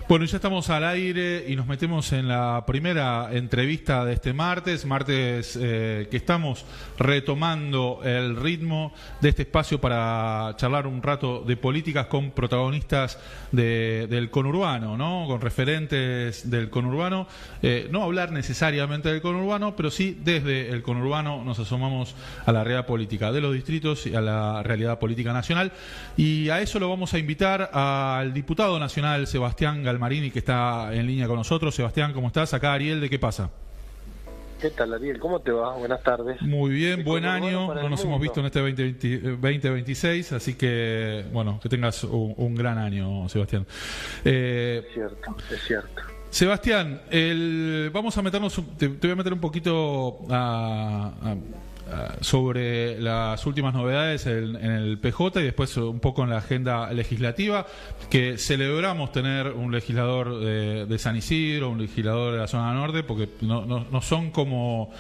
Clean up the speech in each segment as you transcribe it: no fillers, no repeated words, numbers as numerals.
Bueno, ya estamos al aire y nos metemos en la primera entrevista de este martes que estamos retomando el ritmo de este espacio para charlar un rato de políticas con protagonistas del conurbano, ¿no? Con referentes del conurbano. No hablar necesariamente del conurbano, pero sí desde el conurbano nos asomamos a la realidad política de los distritos y a la realidad política nacional. Y a eso lo vamos a invitar al diputado nacional Sebastián Galmarini, que está en línea con nosotros. Sebastián, ¿cómo estás? Acá Ariel, ¿de qué pasa? ¿Qué tal, Ariel? ¿Cómo te va? Buenas tardes. Muy bien, buen año. No nos hemos visto en este 2026, así que, bueno, que tengas un gran año, Sebastián. Es cierto. Sebastián, vamos a meternos, te voy a meter un poquito sobre las últimas novedades en el PJ y después un poco en la agenda legislativa, que celebramos tener un legislador de San Isidro, un legislador de la zona norte, porque no son como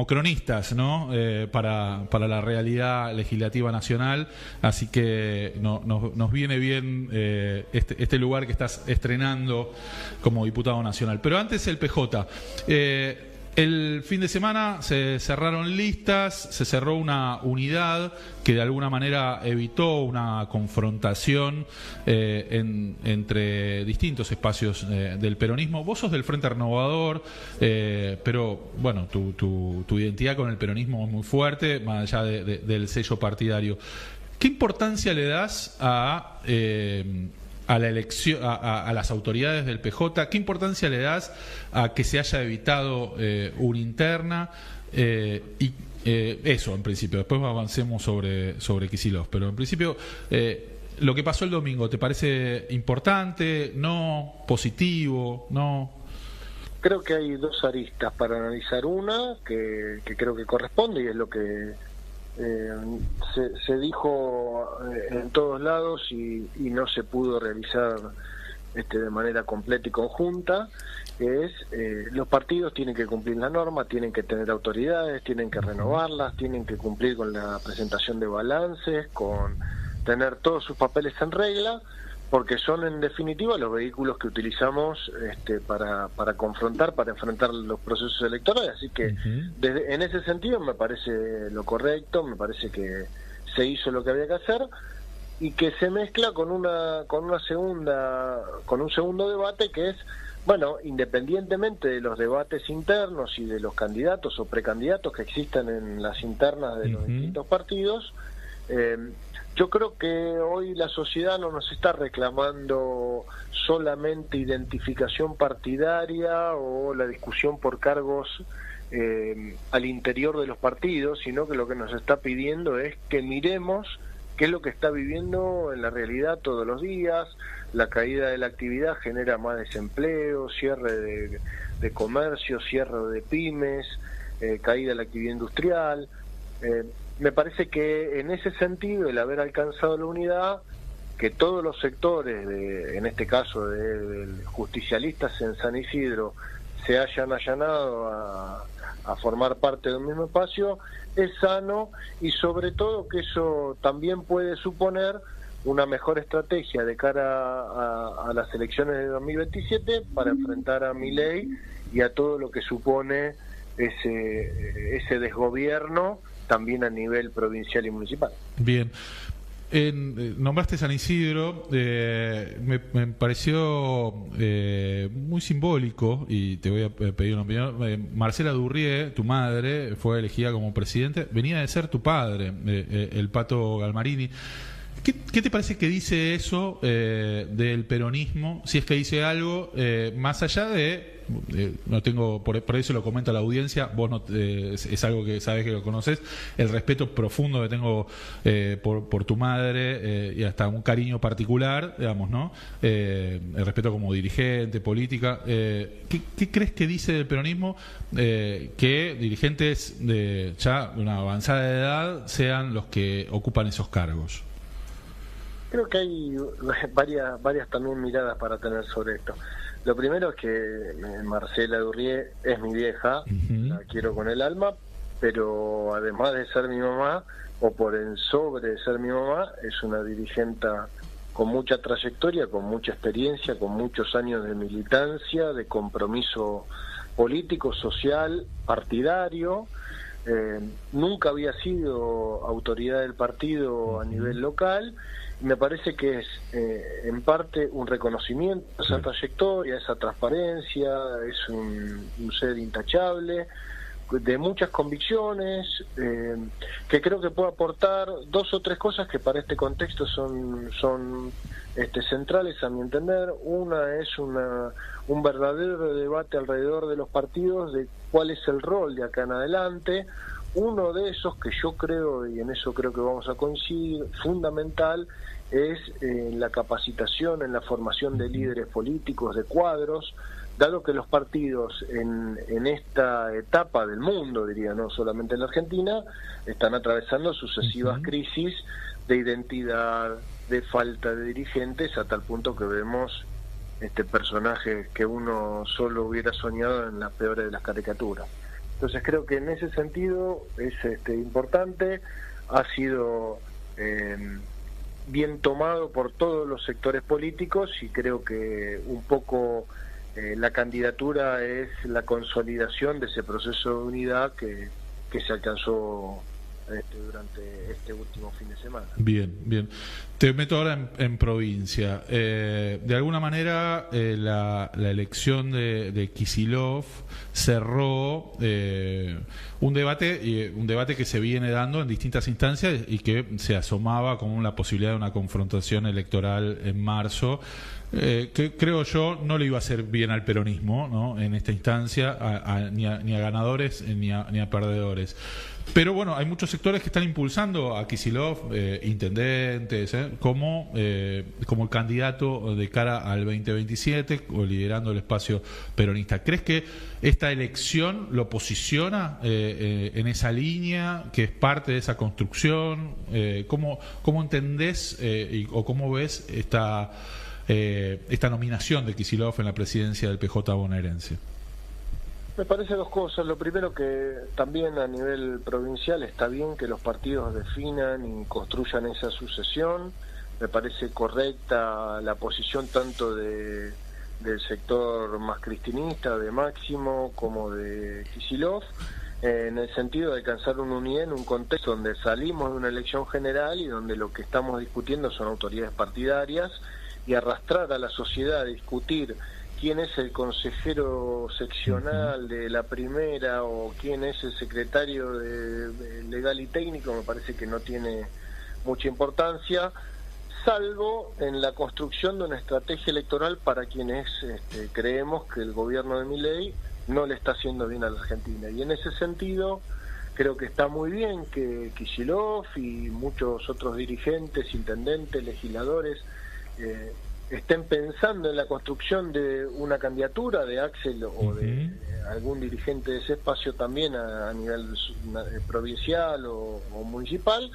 cronistas, ¿no? Para la realidad legislativa nacional, así que nos viene bien este lugar que estás estrenando como diputado nacional. Pero antes el PJ. El fin de semana se cerraron listas, se cerró una unidad que de alguna manera evitó una confrontación entre distintos espacios del peronismo. Vos sos del Frente Renovador, pero bueno, tu identidad con el peronismo es muy fuerte, más allá del sello partidario. ¿Qué importancia le das a la elección, a las autoridades del PJ? ¿Qué importancia le das a que se haya evitado una interna? Eso en principio, después avancemos sobre Kicillof, pero en principio lo que pasó el domingo, ¿te parece importante? ¿No? ¿Positivo? ¿No? Creo que hay dos aristas para analizar. Una que creo que corresponde y es lo que se dijo en todos lados y no se pudo realizar de manera completa y conjunta, es los partidos tienen que cumplir la norma, tienen que tener autoridades, tienen que renovarlas, tienen que cumplir con la presentación de balances, con tener todos sus papeles en regla, porque son en definitiva los vehículos que utilizamos para confrontar, para enfrentar los procesos electorales. Así que en ese sentido me parece lo correcto, me parece que se hizo lo que había que hacer y que se mezcla con un segundo debate que es, bueno, independientemente de los debates internos y de los candidatos o precandidatos que existan en las internas de los distintos partidos, yo creo que hoy la sociedad no nos está reclamando solamente identificación partidaria o la discusión por cargos al interior de los partidos, sino que lo que nos está pidiendo es que miremos qué es lo que está viviendo en la realidad todos los días. La caída de la actividad genera más desempleo, cierre de comercio, cierre de pymes, caída de la actividad industrial. Me parece que en ese sentido, el haber alcanzado la unidad, que todos los sectores, en este caso de justicialistas en San Isidro, se hayan allanado a formar parte de un mismo espacio, es sano y sobre todo que eso también puede suponer una mejor estrategia de cara a las elecciones de 2027 para enfrentar a Milei y a todo lo que supone ese desgobierno también a nivel provincial y municipal. Bien. Nombraste San Isidro, me pareció muy simbólico, y te voy a pedir una opinión. Marcela Durrié, tu madre, fue elegida como presidente, venía de ser tu padre, el Pato Galmarini. ¿Qué te parece que dice eso del peronismo? Si es que dice algo, más allá no tengo, por eso lo comento a la audiencia, vos no, es algo que sabes que lo conoces, el respeto profundo que tengo por tu madre y hasta un cariño particular, digamos, ¿no? El respeto como dirigente, política. ¿Qué crees que dice del peronismo que dirigentes de ya una avanzada edad sean los que ocupan esos cargos? Creo que hay varias también miradas para tener sobre esto. Lo primero es que Marcela Durrié es mi vieja, la quiero con el alma, pero además de ser mi mamá, o por en sobre de ser mi mamá, es una dirigente con mucha trayectoria, con mucha experiencia, con muchos años de militancia, de compromiso político, social, partidario. Nunca había sido autoridad del partido a nivel local. Me parece que es en parte un reconocimiento a esa trayectoria, esa transparencia, es un ser intachable, de muchas convicciones, que creo que puede aportar 2 o 3 cosas que para este contexto son centrales a mi entender. Una es un verdadero debate alrededor de los partidos, de cuál es el rol de acá en adelante. Uno de esos que yo creo, y en eso creo que vamos a coincidir, fundamental, es la capacitación, en la formación de líderes políticos, de cuadros, dado que los partidos en esta etapa del mundo, diría, no solamente en la Argentina, están atravesando sucesivas crisis de identidad, de falta de dirigentes, a tal punto que vemos personajes que uno solo hubiera soñado en las peores de las caricaturas. Entonces creo que en ese sentido es importante, ha sido bien tomado por todos los sectores políticos, y creo que un poco la candidatura es la consolidación de ese proceso de unidad que se alcanzó durante este último fin de semana. Bien, bien. Te meto ahora en provincia. De alguna manera la elección de Kicillof cerró un debate que se viene dando en distintas instancias y que se asomaba como la posibilidad de una confrontación electoral en marzo, que creo yo no le iba a hacer bien al peronismo, ¿no?, en esta instancia, ni a ganadores ni a perdedores. Pero bueno, hay muchos sectores que están impulsando a Kicillof, intendentes, como el candidato de cara al 2027, o liderando el espacio peronista. ¿Crees que esta elección lo posiciona en esa línea, que es parte de esa construcción? ¿Cómo entendés o cómo ves esta nominación de Kicillof en la presidencia del PJ bonaerense? Me parece 2 cosas. Lo primero, que también a nivel provincial está bien que los partidos definan y construyan esa sucesión. Me parece correcta la posición tanto del sector más cristinista, de Máximo, como de Kicillof, en el sentido de alcanzar una unidad en un contexto donde salimos de una elección general y donde lo que estamos discutiendo son autoridades partidarias, y arrastrar a la sociedad a discutir quién es el consejero seccional de la primera o quién es el secretario de legal y técnico, me parece que no tiene mucha importancia, salvo en la construcción de una estrategia electoral para quienes creemos que el gobierno de Milei no le está haciendo bien a la Argentina. Y en ese sentido creo que está muy bien que Kicillof y muchos otros dirigentes, intendentes, legisladores estén pensando en la construcción de una candidatura de Axel o de algún dirigente de ese espacio también a nivel provincial o municipal.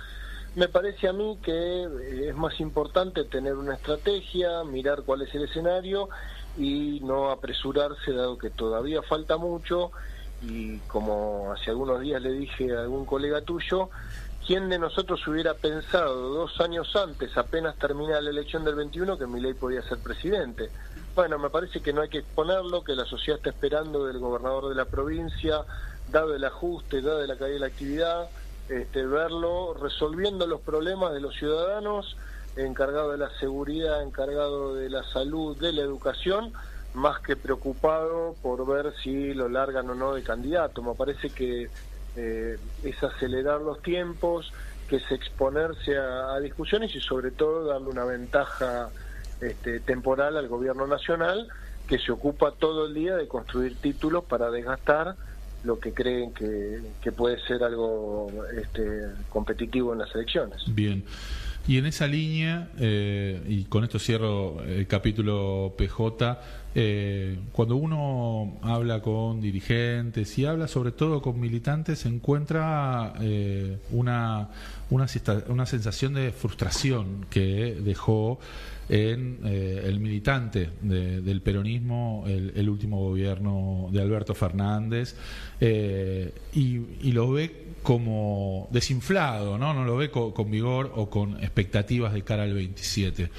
Me parece a mí que es más importante tener una estrategia, mirar cuál es el escenario y no apresurarse, dado que todavía falta mucho. Y como hace algunos días le dije a algún colega tuyo, ¿quién de nosotros hubiera pensado 2 años antes, apenas termina la elección del 21, que Milei podía ser presidente? Bueno, me parece que no hay que exponerlo, que la sociedad está esperando del gobernador de la provincia, dado el ajuste, dado la caída de la actividad, verlo resolviendo los problemas de los ciudadanos, encargado de la seguridad, encargado de la salud, de la educación, más que preocupado por ver si lo largan o no de candidato. Me parece que es acelerar los tiempos, que es exponerse a discusiones y sobre todo darle una ventaja temporal al gobierno nacional, que se ocupa todo el día de construir títulos para desgastar lo que creen que puede ser algo competitivo en las elecciones. Bien. Y en esa línea, y con esto cierro el capítulo PJ, cuando uno habla con dirigentes y habla sobre todo con militantes, se encuentra una sensación de frustración que dejó en el militante del peronismo el último gobierno de Alberto Fernández, y lo ve como desinflado, no lo ve con vigor o con expectativas de cara al 27.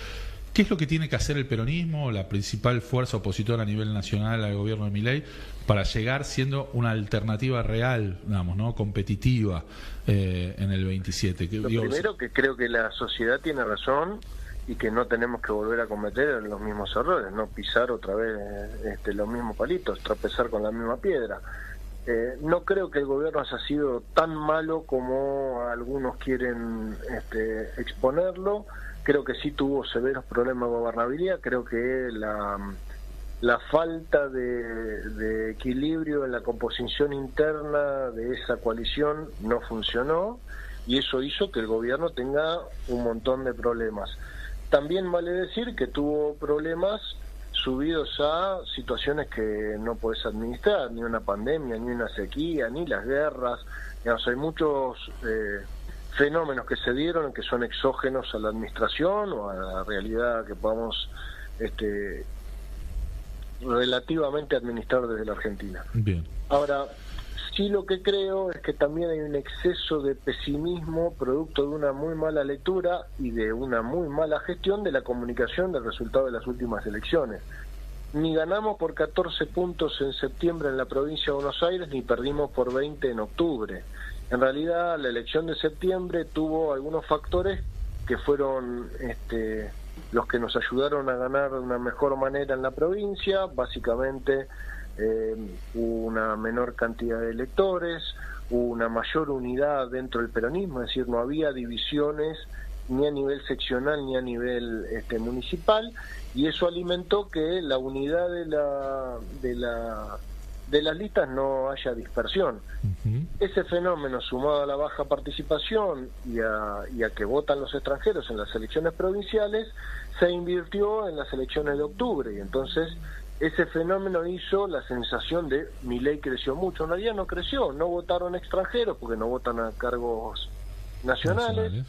¿Qué es lo que tiene que hacer el peronismo, la principal fuerza opositora a nivel nacional al gobierno de Milei, para llegar siendo una alternativa real, digamos, ¿no?, competitiva en el 27? Primero, que creo que la sociedad tiene razón y que no tenemos que volver a cometer los mismos errores, no pisar otra vez los mismos palitos, tropezar con la misma piedra. No creo que el gobierno haya sido tan malo como algunos quieren exponerlo. Creo que sí tuvo severos problemas de gobernabilidad. Creo que la falta de equilibrio en la composición interna de esa coalición no funcionó, y eso hizo que el gobierno tenga un montón de problemas. También vale decir que tuvo problemas subidos a situaciones que no podés administrar, ni una pandemia, ni una sequía, ni las guerras. Digamos, hay muchos fenómenos que se dieron que son exógenos a la administración o a la realidad que podamos relativamente administrar desde la Argentina. Bien. Ahora, sí, lo que creo es que también hay un exceso de pesimismo producto de una muy mala lectura y de una muy mala gestión de la comunicación del resultado de las últimas elecciones. Ni ganamos por 14 puntos en septiembre en la provincia de Buenos Aires, ni perdimos por 20 en octubre. En realidad, la elección de septiembre tuvo algunos factores que fueron los que nos ayudaron a ganar de una mejor manera en la provincia. Básicamente, hubo una menor cantidad de electores, hubo una mayor unidad dentro del peronismo, es decir, no había divisiones ni a nivel seccional ni a nivel municipal, y eso alimentó que la unidad de las listas no haya dispersión. Uh-huh. Ese fenómeno, sumado a la baja participación y a que votan los extranjeros en las elecciones provinciales, se invirtió en las elecciones de octubre, y entonces ese fenómeno hizo la sensación de Milei creció mucho. En realidad no creció, no votaron extranjeros porque no votan a cargos nacionales.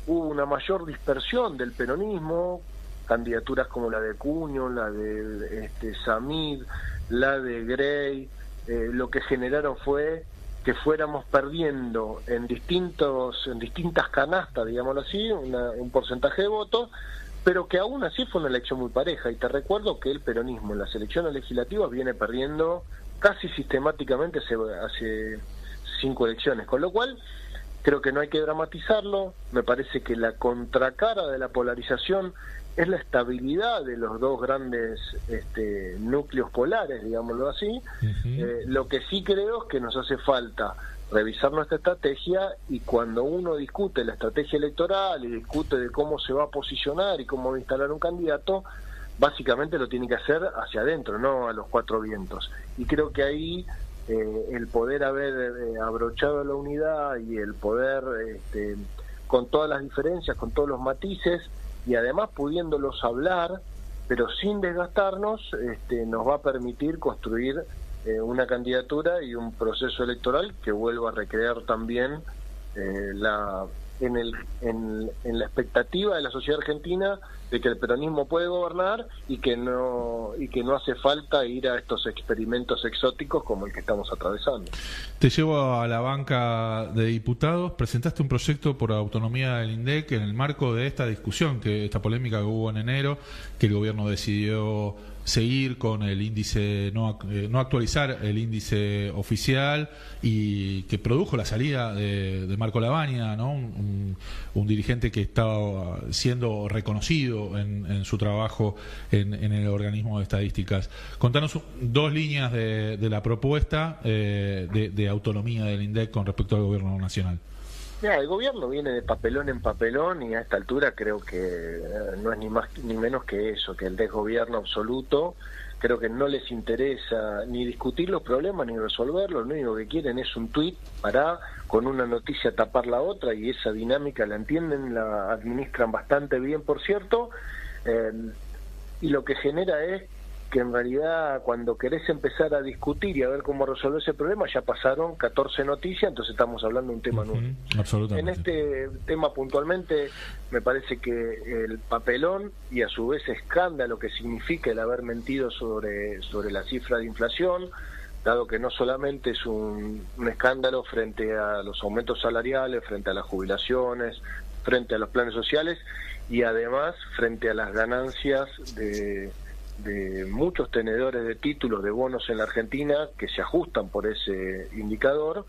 Hubo una mayor dispersión del peronismo, candidaturas como la de Cuño, la de Samid, la de Grey, lo que generaron fue que fuéramos perdiendo en distintas canastas, digámoslo así, un porcentaje de votos, pero que aún así fue una elección muy pareja. Y te recuerdo que el peronismo en las elecciones legislativas viene perdiendo casi sistemáticamente hace 5 elecciones, con lo cual creo que no hay que dramatizarlo. Me parece que la contracara de la polarización es la estabilidad de los dos grandes núcleos polares, digámoslo así. Uh-huh. Lo que sí creo es que nos hace falta revisar nuestra estrategia, y cuando uno discute la estrategia electoral y discute de cómo se va a posicionar y cómo va a instalar un candidato, básicamente lo tiene que hacer hacia adentro, no a los 4 vientos. Y creo que ahí el poder haber abrochado la unidad y el poder, con todas las diferencias, con todos los matices, y además pudiéndolos hablar, pero sin desgastarnos, nos va a permitir construir una candidatura y un proceso electoral que vuelva a recrear también en la expectativa de la sociedad argentina de que el peronismo puede gobernar y que no hace falta ir a estos experimentos exóticos como el que estamos atravesando. Te llevo a la banca de diputados. Presentaste un proyecto por autonomía del INDEC en el marco de esta discusión, esta polémica que hubo en enero, que el gobierno decidió seguir con el índice, no actualizar el índice oficial, y que produjo la salida de Marco Lavagna, ¿no? un dirigente que estaba siendo reconocido en su trabajo en el organismo de estadísticas. Contanos 2 líneas de la propuesta de autonomía del INDEC con respecto al gobierno nacional. Mira, el gobierno viene de papelón en papelón, y a esta altura creo que no es ni más ni menos que eso, que el desgobierno absoluto. Creo que no les interesa ni discutir los problemas ni resolverlos. Lo único que quieren es un tuit para, con una noticia, tapar la otra, y esa dinámica la entienden, la administran bastante bien, por cierto, y lo que genera es que en realidad cuando querés empezar a discutir y a ver cómo resolver ese problema, ya pasaron 14 noticias, entonces estamos hablando de un tema nuevo. Absolutamente. En este tema puntualmente, me parece que el papelón y a su vez escándalo que significa el haber mentido sobre la cifra de inflación, dado que no solamente es un escándalo frente a los aumentos salariales, frente a las jubilaciones, frente a los planes sociales, y además frente a las ganancias de muchos tenedores de títulos de bonos en la Argentina que se ajustan por ese indicador,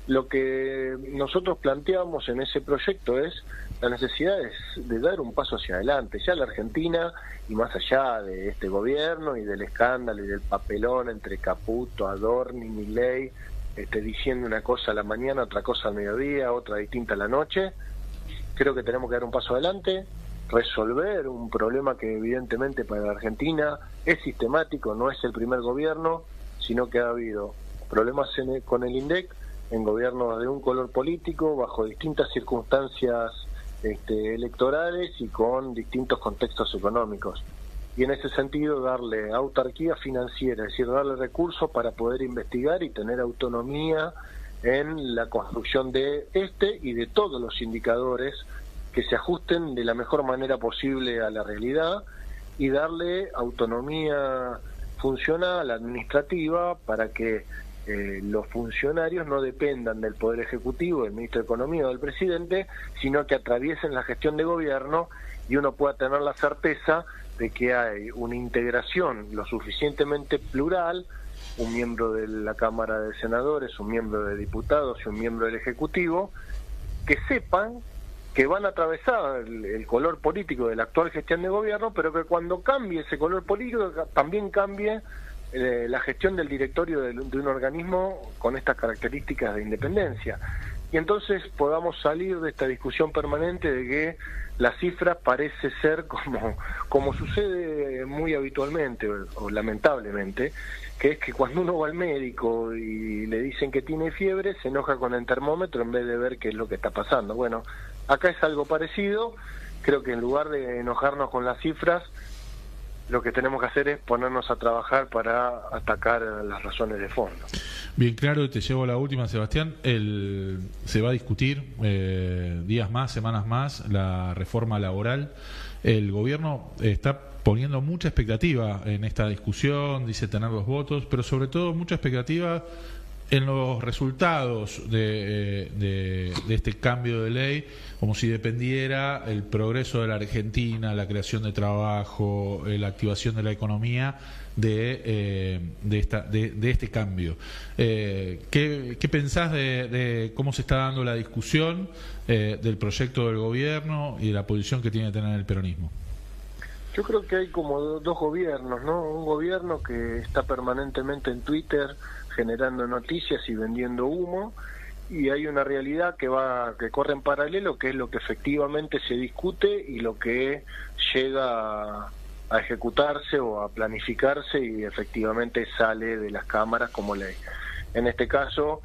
lo que nosotros planteamos en ese proyecto es la necesidad de dar un paso hacia adelante. Ya la Argentina, y más allá de este gobierno y del escándalo y del papelón entre Caputo, Adorni, Milei, diciendo una cosa a la mañana, otra cosa al mediodía, otra distinta a la noche, creo que tenemos que dar un paso adelante, resolver un problema que evidentemente para la Argentina es sistemático, no es el primer gobierno, sino que ha habido problemas con el INDEC en gobiernos de un color político, bajo distintas circunstancias electorales y con distintos contextos económicos. Y en ese sentido darle autarquía financiera, es decir, darle recursos para poder investigar y tener autonomía en la construcción de y de todos los indicadores que se ajusten de la mejor manera posible a la realidad, y darle autonomía funcional, administrativa, para que los funcionarios no dependan del Poder Ejecutivo, del Ministro de Economía o del Presidente, sino que atraviesen la gestión de gobierno y uno pueda tener la certeza de que hay una integración lo suficientemente plural, un miembro de la Cámara de Senadores, un miembro de diputados y un miembro del Ejecutivo, que sepan que van a atravesar el color político de la actual gestión de gobierno, pero que cuando cambie ese color político también cambie la gestión del directorio de un organismo con estas características de independencia. Y entonces podamos salir de esta discusión permanente de que las cifras parece ser como sucede muy habitualmente o lamentablemente, que es que cuando uno va al médico y le dicen que tiene fiebre, se enoja con el termómetro en vez de ver qué es lo que está pasando. Bueno, acá es algo parecido. Creo que en lugar de enojarnos con las cifras, lo que tenemos que hacer es ponernos a trabajar para atacar las razones de fondo. Bien claro, te llevo a la última, Sebastián. Se va a discutir días más, semanas más, la reforma laboral. El gobierno está poniendo mucha expectativa en esta discusión, dice tener los votos, pero sobre todo mucha expectativa en los resultados de este cambio de ley, como si dependiera el progreso de la Argentina, la creación de trabajo, la activación de la economía de este cambio. ¿Qué pensás de cómo se está dando la discusión del proyecto del gobierno y de la posición que tiene que tener el peronismo? Yo creo que hay como dos gobiernos, ¿no? Un gobierno que está permanentemente en Twitter generando noticias y vendiendo humo, y hay una realidad que corre en paralelo, que es lo que efectivamente se discute y lo que llega a ejecutarse o a planificarse y efectivamente sale de las cámaras como ley. En este caso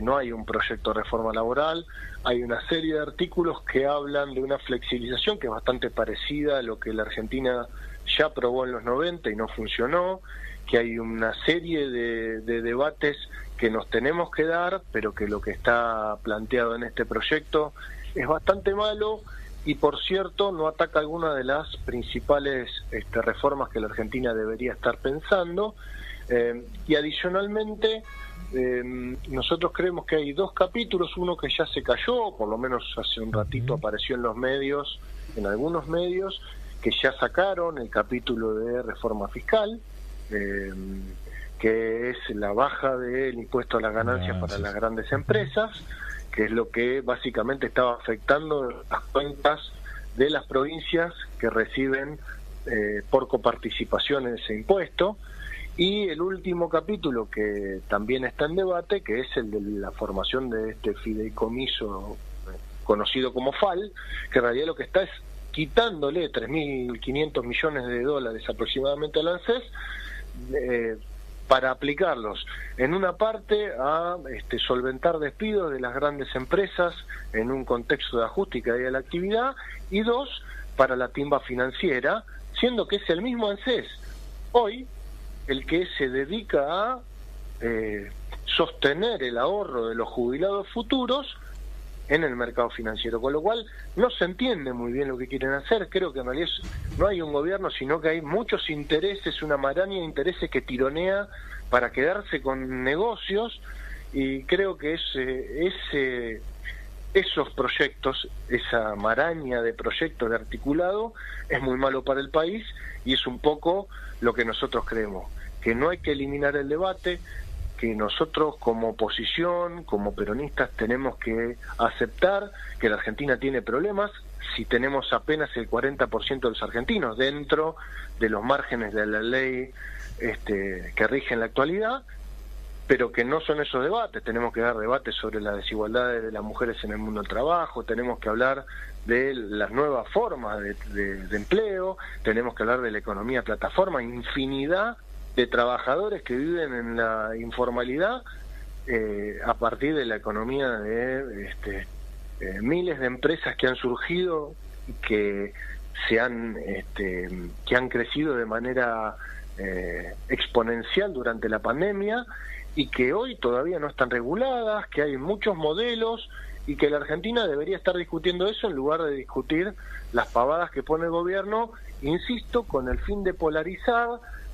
no hay un proyecto de reforma laboral, hay una serie de artículos que hablan de una flexibilización que es bastante parecida a lo que la Argentina ya aprobó en los 90 y no funcionó, que hay una serie de debates que nos tenemos que dar, pero que lo que está planteado en este proyecto es bastante malo y, por cierto, no ataca alguna de las principales reformas que la Argentina debería estar pensando. Y adicionalmente, nosotros creemos que hay dos capítulos, uno que ya se cayó, por lo menos hace un ratito apareció en los medios, en algunos medios, que ya sacaron el capítulo de reforma fiscal, que es la baja del impuesto a las ganancias para las grandes empresas, que es lo que básicamente estaba afectando las cuentas de las provincias que reciben por coparticipación en ese impuesto. Y el último capítulo que también está en debate, que es el de la formación de este fideicomiso conocido como FAL, que en realidad lo que está es quitándole 3.500 millones de dólares aproximadamente al ANSES para aplicarlos en una parte a solventar despidos de las grandes empresas en un contexto de ajuste y caída de la actividad, y dos, para la timba financiera, siendo que es el mismo ANSES hoy el que se dedica a sostener el ahorro de los jubilados futuros en el mercado financiero, con lo cual no se entiende muy bien lo que quieren hacer. Creo que en realidad no hay un gobierno, sino que hay muchos intereses, una maraña de intereses que tironea para quedarse con negocios, y creo que esos proyectos, esa maraña de proyectos de articulado, es muy malo para el país, y es un poco lo que nosotros creemos, que no hay que eliminar el debate, que nosotros como oposición, como peronistas, tenemos que aceptar que la Argentina tiene problemas, si tenemos apenas el 40% de los argentinos dentro de los márgenes de la ley que rige en la actualidad, pero que no son esos debates. Tenemos que dar debates sobre las desigualdades de las mujeres en el mundo del trabajo, tenemos que hablar de las nuevas formas de empleo, tenemos que hablar de la economía plataforma, infinidad de trabajadores que viven en la informalidad a partir de la economía de miles de empresas que han surgido y que que han crecido de manera exponencial durante la pandemia y que hoy todavía no están reguladas, que hay muchos modelos y que la Argentina debería estar discutiendo eso en lugar de discutir las pavadas que pone el gobierno, insisto, con el fin de polarizar,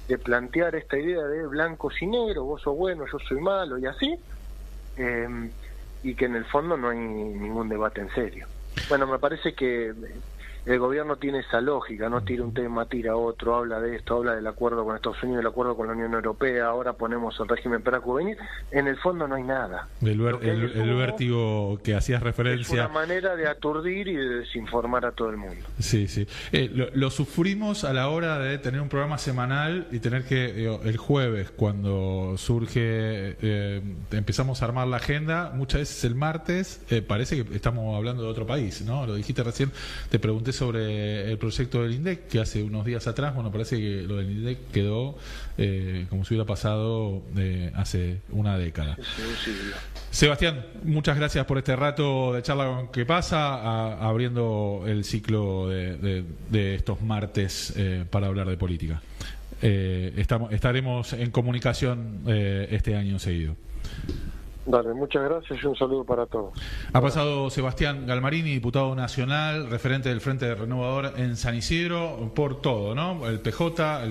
de plantear esta idea de blancos y negros, vos sos bueno, yo soy malo y así, y que en el fondo no hay ningún debate en serio. Bueno, me parece que el gobierno tiene esa lógica, no tira un tema, tira otro, habla de esto, habla del acuerdo con Estados Unidos, el acuerdo con la Unión Europea, ahora ponemos el régimen para juvenil, en el fondo no hay nada. El vértigo que hacías referencia. Es una manera de aturdir y de desinformar a todo el mundo. Sí, sí. Lo sufrimos a la hora de tener un programa semanal y tener que, el jueves, cuando surge, empezamos a armar la agenda, muchas veces el martes, parece que estamos hablando de otro país, ¿no? Lo dijiste recién, te pregunté sobre el proyecto del INDEC, que hace unos días atrás, bueno, parece que lo del INDEC quedó como si hubiera pasado hace una década. Sí. Sebastián, muchas gracias por este rato de charla con ¿Qué pasa? Abriendo el ciclo de estos martes para hablar de política. Estaremos en comunicación este año seguido. Dale, muchas gracias y un saludo para todos. Ha pasado Sebastián Galmarini, diputado nacional, referente del Frente Renovador en San Isidro, por todo, ¿no? El PJ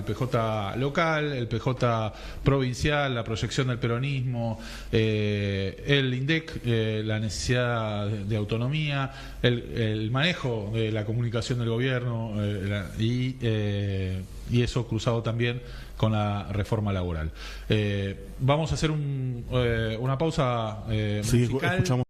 local, el PJ provincial, la proyección del peronismo, el INDEC, la necesidad de autonomía, el manejo de la comunicación del gobierno y eso cruzado también con la reforma laboral. Vamos a hacer una pausa musical. Escuchamos